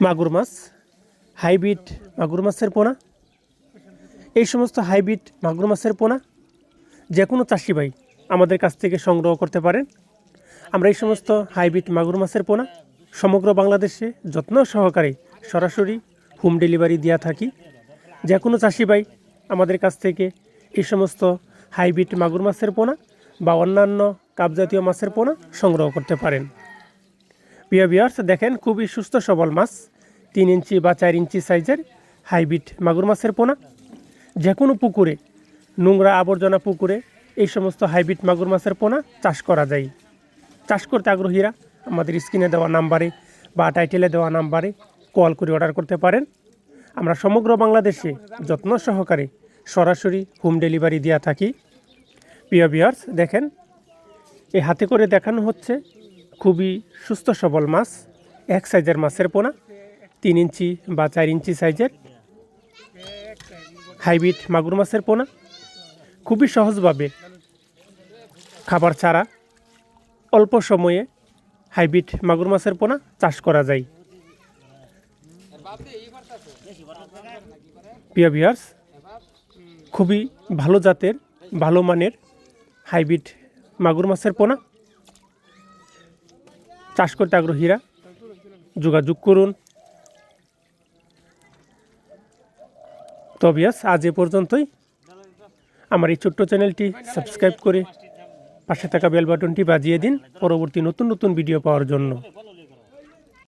মাগুর মাছ, হাইব্রিড মাগুর মাছের পোনা। এই সমস্ত হাইব্রিড মাগুর মাছের পোনা যে কোনো চাষি ভাই আমাদের কাছ থেকে সংগ্রহ করতে পারেন। আমরা এই সমস্ত হাইব্রিড মাগুর মাছের পোনা সমগ্র বাংলাদেশে যত্ন সহকারে সরাসরি হোম ডেলিভারি দেওয়া থাকি। যে কোনো চাষি ভাই আমাদের কাছ থেকে এই সমস্ত হাইব্রিড মাগুর মাছের পোনা বা অন্যান্য কাপজাতীয় মাছের পোনা সংগ্রহ করতে পারেন। প্রিয় ভিউয়ার্স, দেখেন খুবই সুস্থ সবল মাছ, 3 ইঞ্চি বা 4 ইঞ্চি সাইজের হাইব্রিড মাগুর মাছের পোনা। যে কোনো পুকুরে, নোংরা আবর্জনা পুকুরে এই সমস্ত হাইব্রিড মাগুর মাছের পোনা চাষ করা যায়। চাষ করতে আগ্রহীরা আমাদের স্ক্রিনে দেওয়া নাম্বারে বা টাইটেলে দেওয়া নাম্বারে কল করে অর্ডার করতে পারেন। আমরা সমগ্র বাংলাদেশে যত্ন সহকারে সরাসরি হোম ডেলিভারি দেওয়া থাকি। প্রিয় ভিউয়ার্স, দেখেন এই হাতে করে দেখানো হচ্ছে খুবই সুস্থ সবল মাছ, এক সাইজের মাছের পোনা, 3 ইঞ্চি বা 4 ইঞ্চি সাইজের হাইব্রিড মাগুর মাছের পোনা। খুবই সহজভাবে খাবার ছাড়া অল্প সময়ে হাইব্রিড মাগুর মাছের পোনা চাষ করা যায়। প্রিয় ভিউয়ার্স, খুবই ভালো জাতের, ভালো মানের হাইব্রিড মাগুর মাছের পোনা চাষ করতে আগ্রহীরা যোগাযোগ করুন। তো ভিউয়ার্স, আজ এ পর্যন্তই। আমার এই ছোট্ট চ্যানেলটি সাবস্ক্রাইব করে পাশে থাকা বেল বাটনটি বাজিয়ে দিন পরবর্তী নতুন নতুন ভিডিও পাওয়ার জন্য।